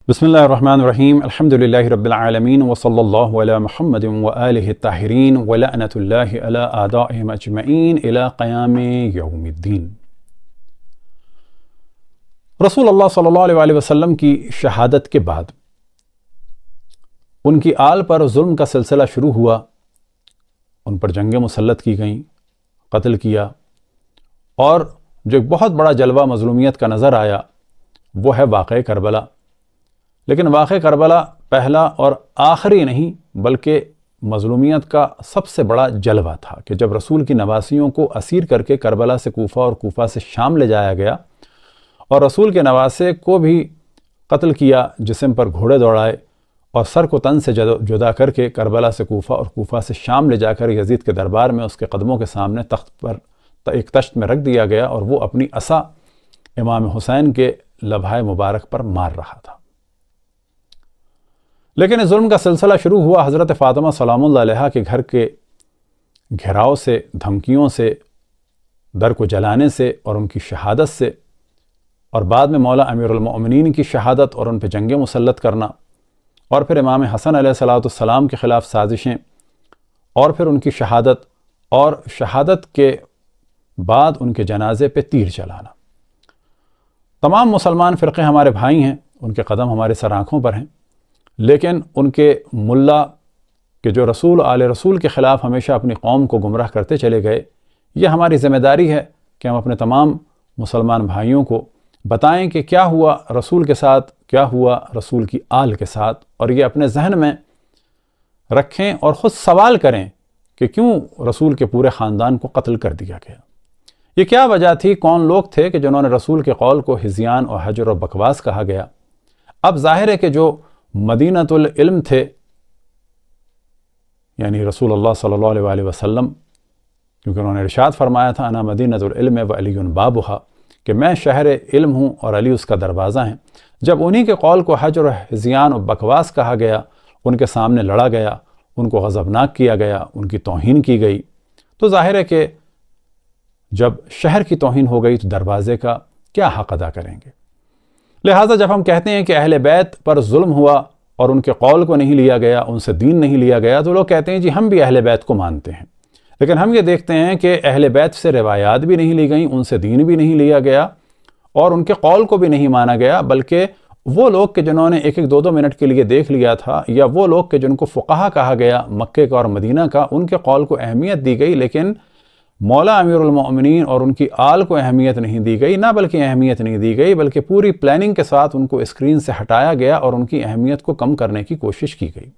بسم اللہ الرحمن الرحیم الحمدللہ رب العالمین وصلی اللہ علی محمد وآلہ الطاہرین ولعنۃ اللہ علی اعدائہم اجمعین الی قیام یوم الدین۔ رسول اللہ صلی اللہ علیہ وسلم کی شہادت کے بعد ان کی آل پر ظلم کا سلسلہ شروع ہوا، ان پر جنگیں مسلط کی گئیں، قتل کیا، اور جو ایک بہت بڑا جلوہ مظلومیت کا نظر آیا وہ ہے واقعہ کربلا۔ لیکن واقعہ کربلا پہلا اور آخری نہیں بلکہ مظلومیت کا سب سے بڑا جلوہ تھا کہ جب رسول کی نواسیوں کو اسیر کر کے کربلا سے کوفہ اور کوفہ سے شام لے جایا گیا اور رسول کے نواسے کو بھی قتل کیا، جسم پر گھوڑے دوڑائے اور سر کو تن سے جدا کر کے کربلا سے کوفہ اور کوفہ سے شام لے جا کر یزید کے دربار میں اس کے قدموں کے سامنے تخت پر ایک تشت میں رکھ دیا گیا اور وہ اپنی عصا امام حسین کے لبھائے مبارک پر مار رہا تھا۔ لیکن اس ظلم کا سلسلہ شروع ہوا حضرت فاطمہ سلام اللہ علیہا کے گھر کے گھراؤ سے، دھمکیوں سے، در کو جلانے سے اور ان کی شہادت سے، اور بعد میں مولا امیر المؤمنین کی شہادت اور ان پہ جنگیں مسلط کرنا، اور پھر امام حسن علیہ السلام کے خلاف سازشیں، اور پھر ان کی شہادت، اور شہادت کے بعد ان کے جنازے پہ تیر چلانا۔ تمام مسلمان فرقے ہمارے بھائی ہیں، ان کے قدم ہمارے سر آنکھوں پر ہیں، لیکن ان کے ملا کہ جو رسول آل رسول کے خلاف ہمیشہ اپنی قوم کو گمراہ کرتے چلے گئے، یہ ہماری ذمہ داری ہے کہ ہم اپنے تمام مسلمان بھائیوں کو بتائیں کہ کیا ہوا رسول کے ساتھ، کیا ہوا رسول کی آل کے ساتھ، اور یہ اپنے ذہن میں رکھیں اور خود سوال کریں کہ کیوں رسول کے پورے خاندان کو قتل کر دیا گیا۔ یہ کیا وجہ تھی، کون لوگ تھے کہ جنہوں نے رسول کے قول کو ہذیان اور حجر و بکواس کہا گیا۔ اب ظاہر ہے کہ جو مدینۃ العلم تھے، یعنی رسول اللہ صلی اللہ علیہ وسلم، کیونکہ انہوں نے ارشاد فرمایا تھا انا مدینۃ العلم وعلی بابھا، کہ میں شہر علم ہوں اور علی اس کا دروازہ ہیں۔ جب انہی کے قول کو حجر و ہذیان و بکواس کہا گیا، ان کے سامنے لڑا گیا، ان کو غضبناک کیا گیا، ان کی توہین کی گئی، تو ظاہر ہے کہ جب شہر کی توہین ہو گئی تو دروازے کا کیا حق ادا کریں گے۔ لہٰذا جب ہم کہتے ہیں کہ اہل بیت پر ظلم ہوا اور ان کے قول کو نہیں لیا گیا، ان سے دین نہیں لیا گیا، تو لوگ کہتے ہیں جی ہم بھی اہل بیت کو مانتے ہیں، لیکن ہم یہ دیکھتے ہیں کہ اہل بیت سے روایات بھی نہیں لی گئیں، ان سے دین بھی نہیں لیا گیا اور ان کے قول کو بھی نہیں مانا گیا، بلکہ وہ لوگ کہ جنہوں نے ایک دو منٹ کے لیے دیکھ لیا تھا، یا وہ لوگ کہ جن کو فقہا کہا گیا مکے کا اور مدینہ کا، ان کے قول کو اہمیت دی گئی، لیکن مولا امیر المؤمنین اور ان کی آل کو اہمیت نہیں دی گئی، نہ بلکہ اہمیت نہیں دی گئی بلکہ پوری پلاننگ کے ساتھ ان کو اسکرین سے ہٹایا گیا اور ان کی اہمیت کو کم کرنے کی کوشش کی گئی۔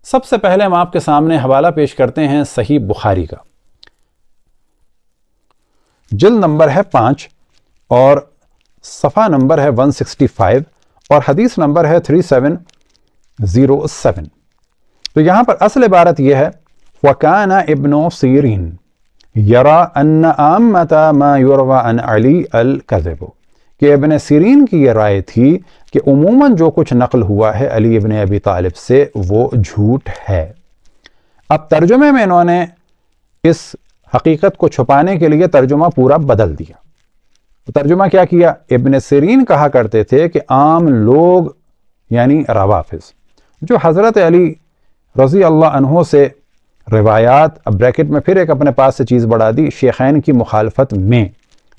سب سے پہلے ہم آپ کے سامنے حوالہ پیش کرتے ہیں صحیح بخاری کا، جلد نمبر ہے 5 اور صفحہ نمبر ہے 165 اور حدیث نمبر ہے 3707۔ تو یہاں پر اصل عبارت یہ ہے وَكَانَ ابن سیرین یرا ان عامۃ ما یروى عن علی الکذب، کہ ابن سیرین کی یہ رائے تھی کہ عموماً جو کچھ نقل ہوا ہے علی ابن ابی طالب سے وہ جھوٹ ہے۔ اب ترجمے میں انہوں نے اس حقیقت کو چھپانے کے لیے ترجمہ پورا بدل دیا۔ ترجمہ کیا کیا؟ ابن سیرین کہا کرتے تھے کہ عام لوگ یعنی روافض جو حضرت علی رضی اللہ عنہ سے روایات، اب بریکٹ میں پھر ایک اپنے پاس سے چیز بڑھا دی، شیخین کی مخالفت میں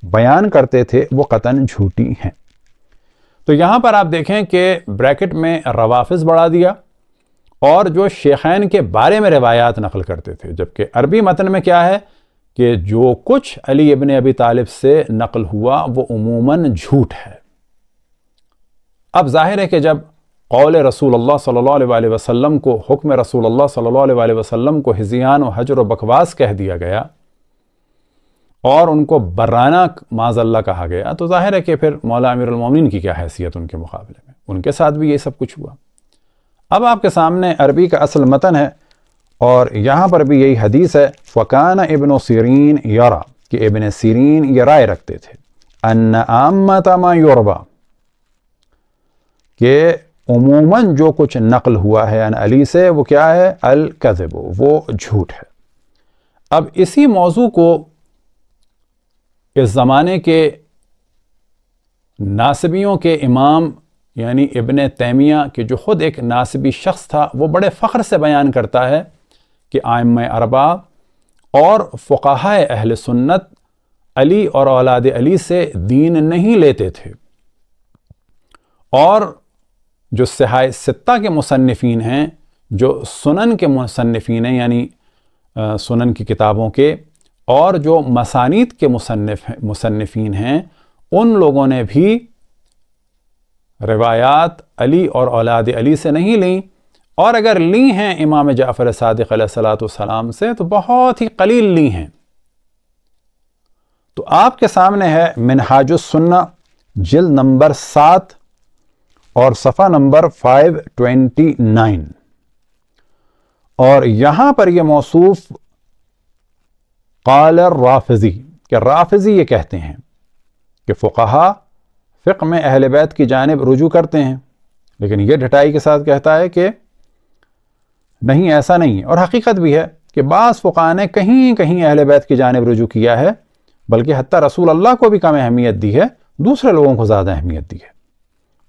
بیان کرتے تھے، وہ قطعاً جھوٹی ہیں۔ تو یہاں پر آپ دیکھیں کہ بریکٹ میں روافض بڑھا دیا اور جو شیخین کے بارے میں روایات نقل کرتے تھے، جبکہ عربی متن میں کیا ہے کہ جو کچھ علی ابن ابی طالب سے نقل ہوا وہ عموماً جھوٹ ہے۔ اب ظاہر ہے کہ جب قول رسول اللہ صلی اللہ علیہ وسلم کو، حکم رسول اللہ صلی اللہ علیہ وسلم کو ہذیان و حجر و بکواس کہہ دیا گیا اور ان کو برانہ معاذ اللہ کہا گیا، تو ظاہر ہے کہ پھر مولا امیر المومنین کی کیا حیثیت ان کے مقابلے میں، ان کے ساتھ بھی یہ سب کچھ ہوا۔ اب آپ کے سامنے عربی کا اصل متن ہے اور یہاں پر بھی یہی حدیث ہے وَكَانَ ابن سیرین یرا، کہ ابن سیرین یہ رائے رکھتے تھے ان عامۃ ما یروى، کہ عموماً جو کچھ نقل ہوا ہے ان علی سے وہ کیا ہے؟ الکذب، وہ جھوٹ ہے۔ اب اسی موضوع کو اس زمانے کے ناصبیوں کے امام یعنی ابن تیمیہ کہ جو خود ایک ناسبی شخص تھا، وہ بڑے فخر سے بیان کرتا ہے کہ ائمہ اربعہ اور فقہائے اہل سنت علی اور اولاد علی سے دین نہیں لیتے تھے، اور جو صحاح ستہ کے مصنفین ہیں، جو سنن کے مصنفین ہیں یعنی سنن کی کتابوں کے، اور جو مسانید کے مصنفین ہیں، ان لوگوں نے بھی روایات علی اور اولاد علی سے نہیں لیں، اور اگر لی ہیں امام جعفر صادق علیہ الصلوۃ والسلام سے تو بہت ہی قلیل لی ہیں۔ تو آپ کے سامنے ہے منہاج السنہ جلد نمبر 7 اور صفحہ نمبر 529، اور یہاں پر یہ موصوف قال الرافضی کہ رافضی یہ کہتے ہیں کہ فقہا فقہ میں اہل بیت کی جانب رجوع کرتے ہیں، لیکن یہ ڈھٹائی کے ساتھ کہتا ہے کہ نہیں، ایسا نہیں ہے، اور حقیقت بھی ہے کہ بعض فقہا نے کہیں کہیں اہل بیت کی جانب رجوع کیا ہے، بلکہ حتیٰ رسول اللہ کو بھی کم اہمیت دی ہے، دوسرے لوگوں کو زیادہ اہمیت دی ہے،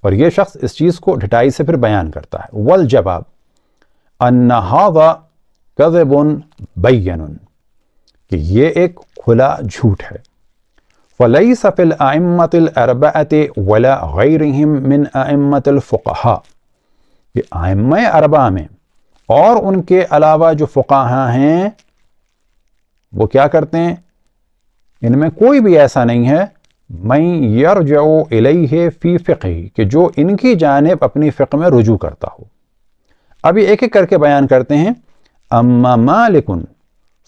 اور یہ شخص اس چیز کو ڈھٹائی سے پھر بیان کرتا ہے۔ والجواب ان ھذا کذب بین، کہ یہ ایک کھلا جھوٹ ہے۔ فلیس فی الائمۃ الاربعۃ ولا غیرہم من ائمۃ الفقہاء، کہ ائمہ اربعہ میں اور ان کے علاوہ جو فقہاء ہیں وہ کیا کرتے ہیں، ان میں کوئی بھی ایسا نہیں ہے من یرجع الیہ فی فقہ، کہ جو ان کی جانب اپنی فقہ میں رجوع کرتا ہو۔ اب یہ ایک ایک کر کے بیان کرتے ہیں۔ اما مالک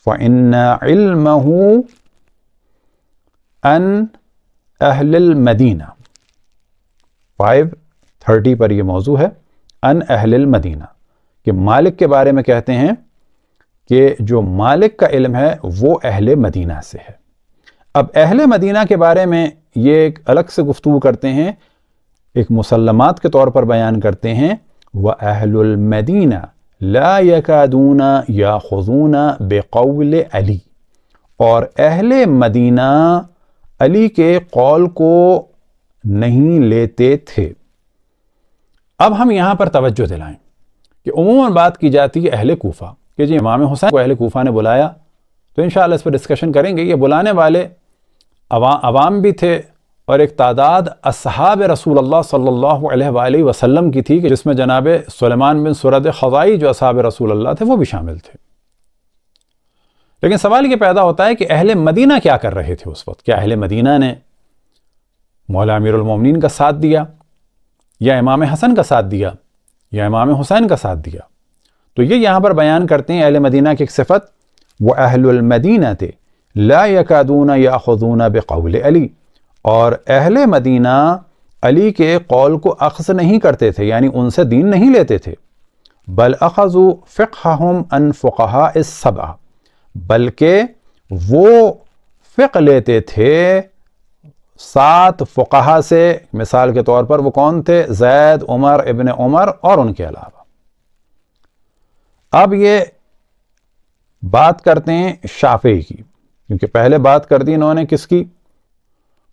فإن علمه ان اہل المدینہ، 530 پر یہ موضوع ہے، ان اہل المدینہ، کہ مالک کے بارے میں کہتے ہیں کہ جو مالک کا علم ہے وہ اہل مدینہ سے ہے۔ اب اہل مدینہ کے بارے میں یہ ایک الگ سے گفتگو کرتے ہیں، ایک مسلمات کے طور پر بیان کرتے ہیں، وَأَهْلُ الْمَدِينَةِ لَا يَكَادُونَ يَأْخُذُونَ بِقَوْلِ علی، اور اہل مدینہ علی کے قول کو نہیں لیتے تھے۔ اب ہم یہاں پر توجہ دلائیں کہ عموماً بات کی جاتی ہے اہل کوفہ، کہ جی امام حسین کو اہل کوفہ نے بلایا، تو انشاءاللہ اس پر ڈسکشن کریں گے۔ یہ بلانے والے عوام بھی تھے، اور ایک تعداد اصحاب رسول اللہ صلی اللہ علیہ وآلہ وسلم کی تھی، کہ جس میں جناب سلیمان بن سرد خزائی جو اصحاب رسول اللہ تھے وہ بھی شامل تھے۔ لیکن سوال یہ پیدا ہوتا ہے کہ اہل مدینہ کیا کر رہے تھے اس وقت؟ کیا اہل مدینہ نے مولا امیر المومنین کا ساتھ دیا، یا امام حسن کا ساتھ دیا، یا امام حسین کا ساتھ دیا؟ تو یہ یہاں پر بیان کرتے ہیں اہل مدینہ کی ایک صفت، وَأَهْلُ الْمَدِينَةِ لَا يَكَادُونَ يَأْخُذُونَ بِقَوْلِ علی، اور اہل مدینہ علی کے قول کو اخذ نہیں کرتے تھے، یعنی ان سے دین نہیں لیتے تھے، بل اخذوا فقہہم عن فقہاء السبع، بلکہ وہ فقہ لیتے تھے 7 فقہا سے۔ مثال کے طور پر وہ کون تھے؟ زید، عمر، ابن عمر اور ان کے علاوہ۔ اب یہ بات کرتے ہیں شافعی کی، کیونکہ پہلے بات کر دی انہوں نے کس کی؟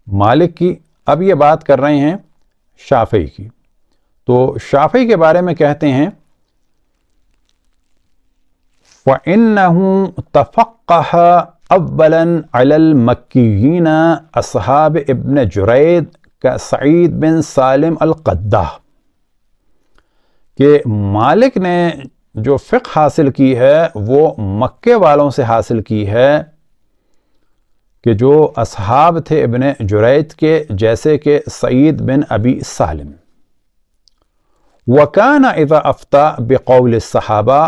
مالک کی، اب یہ بات کر رہے ہیں شافعی کی۔ تو شافعی کے بارے میں کہتے ہیں وَإِنَّهُ تَفَقَّهَ أَوَّلًا عَلَى الْمَكِّيِّينَ أَصْحَابِ ابن جرید كَسَعِيد بن سالم القدّاہ، کہ مالک نے جو فقہ حاصل کی ہے وہ مکے والوں سے حاصل کی ہے، کہ جو اصحاب تھے ابن جرید کے، جیسے کہ سعید بن ابی سالم۔ وَكَانَ إِذَا أَفْتَى بِقَوْلِ الصَّحَابَةِ،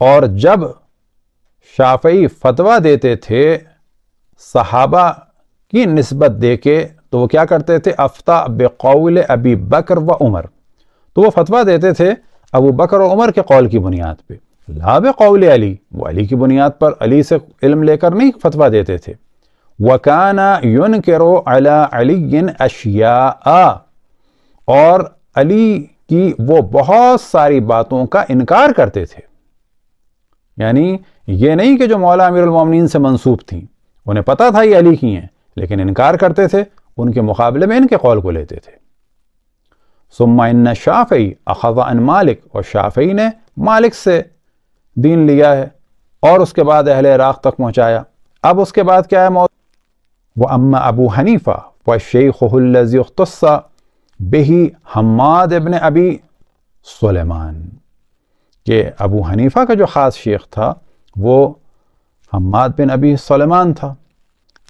اور جب شافعی فتویٰ دیتے تھے صحابہ کی نسبت دے کے، تو وہ کیا کرتے تھے؟ افتہ بقول ابی بکر و عمر، تو وہ فتویٰ دیتے تھے ابو بکر و عمر کے قول کی بنیاد پہ، لا بقول علی، وہ علی کی بنیاد پر علی سے علم لے کر نہیں فتویٰ دیتے تھے۔ وَكَانَ يُنْكِرُ عَلَى عَلِيٍّ أَشْيَاءَ، اور علی کی وہ بہت ساری باتوں کا انکار کرتے تھے، یعنی یہ نہیں کہ جو مولا امیر المومنین سے منسوب تھیں انہیں پتہ تھا یہ علی کی ہیں، لیکن انکار کرتے تھے، ان کے مقابلے میں ان کے قول کو لیتے تھے۔ ثم ان شافعی اخذ عن مالک، اور شافعی نے مالک سے دین لیا ہے اور اس کے بعد اہل عراق تک پہنچایا۔ اب اس کے بعد کیا ہے موضوع؟ وَأَمَّا أَبُو حَنِیفَةَ وَالشَّیْخُ الَّذِی اخْتَصَّ بِهِ حماد ابن ابی سلیمان، کہ ابو حنیفہ کا جو خاص شیخ تھا وہ حماد بن ابی سلیمان تھا۔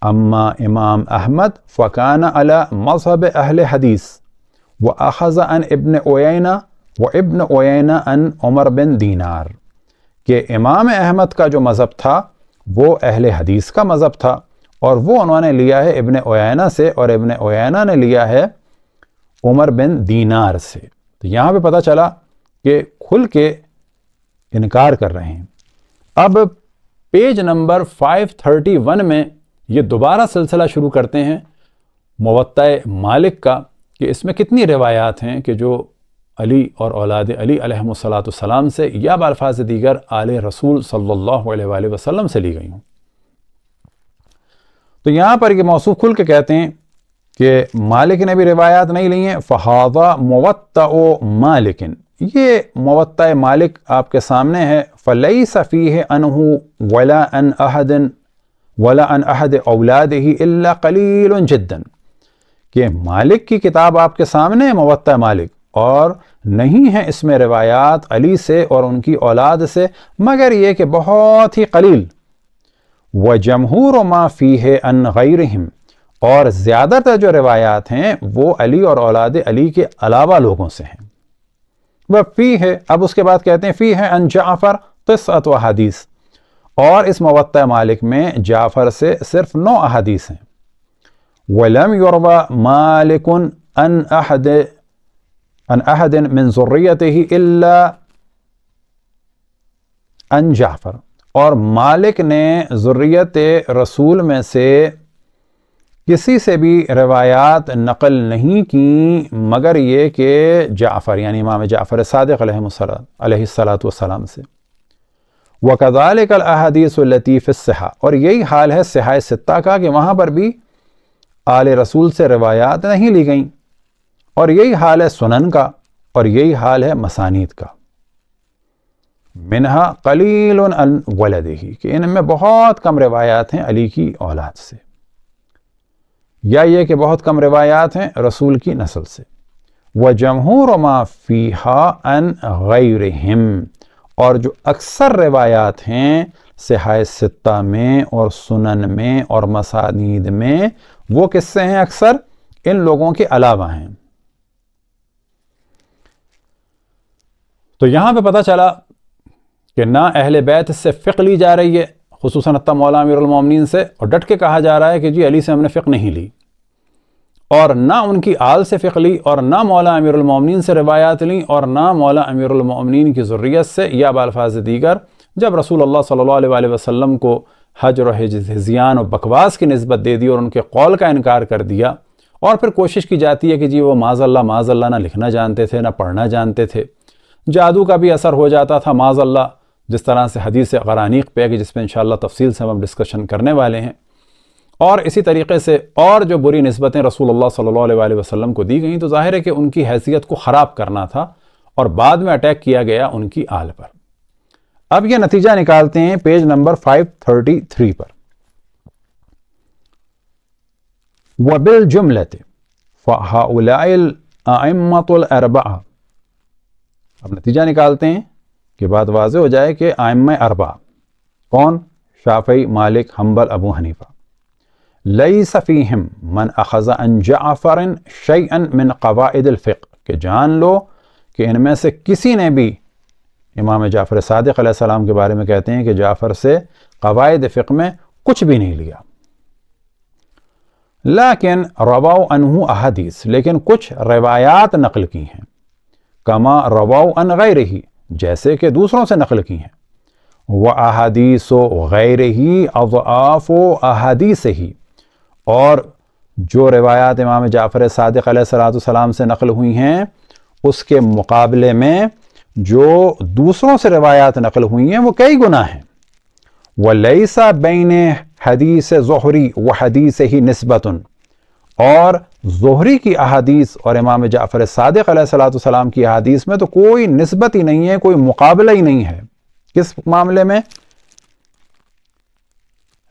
اما امام احمد فَكَانَ عَلَى مذہب اہل حدیث وَأَخَذَ عن ابن عیینہ وابن عیینہ عن عمر بن دینار، کہ امام احمد کا جو مذہب تھا وہ اہل حدیث کا مذہب تھا، اور وہ انہوں نے لیا ہے ابن عیینہ سے، اور ابن عیینہ نے لیا ہے عمر بن دینار سے۔ تو یہاں پہ پتہ چلا کہ کھل کے انکار کر رہے ہیں۔ اب پیج نمبر 531 میں یہ دوبارہ سلسلہ شروع کرتے ہیں موطأ مالک کا، کہ اس میں کتنی روایات ہیں کہ جو علی اور اولاد علی علیہم السلام سے یا بالفاظ دیگر آل رسول صلی اللہ علیہ وآلہ وسلم سے لی گئی ہوں۔ تو یہاں پر یہ موصوف کھل کے کہتے ہیں کہ مالک نے بھی روایات نہیں لی ہیں، فَهَذَا مُوَطَّأُ مَالِكٍ، یہ موطأ مالک آپ کے سامنے ہے، فَلَيْسَ فِيهِ أَنْهُ وَلَا أَنْ أَحَدِ أَوْلَادِهِ إِلَّا قَلِيلٌ جِدًّا، کہ مالک کی کتاب آپ کے سامنے ہے موطأ مالک، اور نہیں ہے اس میں روایات علی سے اور ان کی اولاد سے مگر یہ کہ بہت ہی قلیل۔ وَجَمْهُورُ مَا فِيهِ عَنْ غَيْرِهِمْ، اور زیادہ تر جو روایات ہیں وہ علی اور اولاد علی کے علاوہ لوگوں سے ہیں۔ وَفِيهِ، اب اس کے بعد کہتے ہیں فِيهِ عَنْ جعفر تسعۃ احادیث، اور اس موطأ مالک میں جعفر سے صرف 9 احادیث ہیں۔ وَلَمْ يُرْوَ مَالِكٌ عن أحد من ذریته إلا عن جعفر، اور مالک نے ذریت رسول میں سے کسی سے بھی روایات نقل نہیں کی مگر یہ کہ جعفر یعنی امام جعفر صادق علیہ السلام سے۔ وَكَذَلِكَ الْأَحَادِيثُ الَّتِي فِي الصِّحَةِ، اور یہی حال ہے صحاح ستہ کا کہ وہاں پر بھی آل رسول سے روایات نہیں لی گئیں، اور یہی حال ہے سنن کا، اور یہی حال ہے مسانید کا۔ منہا قلیل عن ولدہ، کہ ان میں بہت کم روایات ہیں علی کی اولاد سے، یا یہ کہ بہت کم روایات ہیں رسول کی نسل سے۔ وَجَمْهُورُ مَا فِيهَا عَنْ غَيْرِهِمْ، اور جو اکثر روایات ہیں صحاح ستہ میں اور سنن میں اور مسانید میں، وہ کس سے ہیں؟ اکثر ان لوگوں کے علاوہ ہیں۔ تو یہاں پہ پتہ چلا کہ نہ اہل بیت سے فقہ لی جا رہی ہے، خصوصاً حتیٰ مولا امیر المومنین سے، اور ڈٹ کے کہا جا رہا ہے کہ جی علی سے ہم نے فقہ نہیں لی، اور نہ ان کی آل سے فقہ لی، اور نہ مولا امیر المومنین سے روایات لیں، اور نہ مولا امیر المومنین کی ذریت سے یا بالفاظ دیگر جب رسول اللہ صلی اللہ علیہ وآلہ وسلم کو حجر و ہذیان و بکواس کی نسبت دے دی اور ان کے قول کا انکار کر دیا، اور پھر کوشش کی جاتی ہے کہ جی وہ معاذ اللہ نہ لکھنا جانتے تھے نہ پڑھنا جانتے تھے، جادو کا بھی اثر ہو جاتا تھا معاذ اللہ، جس طرح سے حدیث غرانیق پہ کہ جس پہ انشاءاللہ تفصیل سے ہم ڈسکشن کرنے والے ہیں، اور اسی طریقے سے اور جو بری نسبتیں رسول اللہ صلی اللہ علیہ وآلہ وسلم کو دی گئیں، تو ظاہر ہے کہ ان کی حیثیت کو خراب کرنا تھا، اور بعد میں اٹیک کیا گیا ان کی آل پر۔ اب یہ نتیجہ نکالتے ہیں پیج نمبر 533 پر۔ وَبِالْجُمْلَةِ فَهَؤُلَاءِ الْأَئِمَّةُ الْأَرْبَعَةُ، اب نتیجہ نکالتے ہیں کہ بات واضح ہو جائے کہ ائمہ اربعہ کون؟ شافعی، مالک، حنبل، ابو حنیفہ۔ لَيْسَ فِيهِمْ مَنْ أَخَذَ عَنْ جَعْفَرٍ شَيْئًا مِنْ قَوَائِدِ الْفِقْهِ، کہ جان لو کہ ان میں سے کسی نے بھی، امام جعفر صادق علیہ السلام کے بارے میں کہتے ہیں کہ جعفر سے قواعد فقہ میں کچھ بھی نہیں لیا، لیکن رواؤ عنہ احادیث، لیکن کچھ روایات نقل کی ہیں، کما رواؤ عن غیرہ، جیسے کہ دوسروں سے نقل کی ہیں، وَأَحَادِيثُ غَيْرِهِ أَضْعَافُ أَحَادِيثِهِ، اور جو روایات امام جعفر صادق علیہ السلام سے نقل ہوئی ہیں اس کے مقابلے میں جو دوسروں سے روایات نقل ہوئی ہیں وہ کئی گنا ہیں۔ وَلَيْسَ بَيْنِ حَدِيثِ زُهْرِي وَحَدِيثِهِ نِسْبَةٌ، اور ظہری کی احادیث اور امام جعفر صادق علیہ السلام کی احادیث میں تو کوئی نسبت ہی نہیں ہے، کوئی مقابلہ ہی نہیں ہے۔ کس معاملے میں؟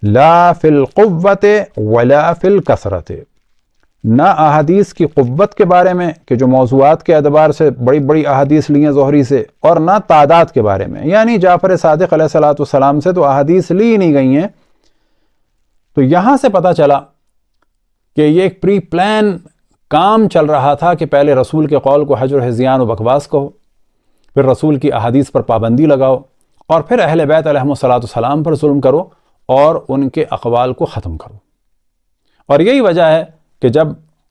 لا فی القوت ولا فی الکثرت، نہ احادیث کی قوت کے بارے میں کہ جو موضوعات کے اعتبار سے بڑی بڑی احادیث لی ہیں ظہری سے، اور نہ تعداد کے بارے میں، یعنی جعفر صادق علیہ السلام سے تو احادیث لی نہیں گئی ہیں۔ تو یہاں سے پتہ چلا کہ یہ ایک پری پلان کام چل رہا تھا کہ پہلے رسول کے قول کو حجر و ہذیان و بکواس کہو، پھر رسول کی احادیث پر پابندی لگاؤ، اور پھر اہل بیت علیہم السلام پر ظلم کرو اور ان کے اقوال کو ختم کرو۔ اور یہی وجہ ہے کہ جب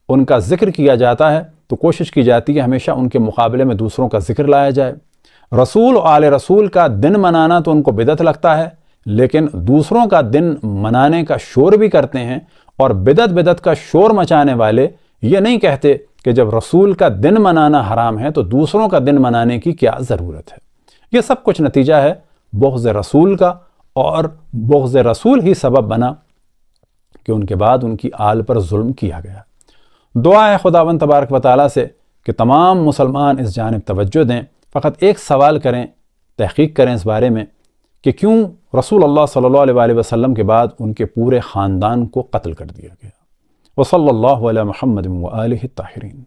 ان کا ذکر کیا جاتا ہے تو کوشش کی جاتی ہے ہمیشہ ان کے مقابلے میں دوسروں کا ذکر لایا جائے۔ رسول و آل رسول کا دن منانا تو ان کو بدعت لگتا ہے، لیکن دوسروں کا دن منانے کا شور بھی کرتے ہیں، اور بدعت کا شور مچانے والے یہ نہیں کہتے کہ جب رسول کا دن منانا حرام ہے تو دوسروں کا دن منانے کی کیا ضرورت ہے۔ یہ سب کچھ نتیجہ ہے بغض رسول کا، اور بغض رسول ہی سبب بنا کہ ان کے بعد ان کی آل پر ظلم کیا گیا۔ دعا ہے خداوند تبارک و تعالیٰ سے کہ تمام مسلمان اس جانب توجہ دیں، فقط ایک سوال کریں، تحقیق کریں اس بارے میں کہ کیوں رسول اللہ صلی اللہ علیہ وسلم کے بعد ان کے پورے خاندان کو قتل کر دیا گیا۔ وصلی اللہ علی محمد وآلہ الطاہرین۔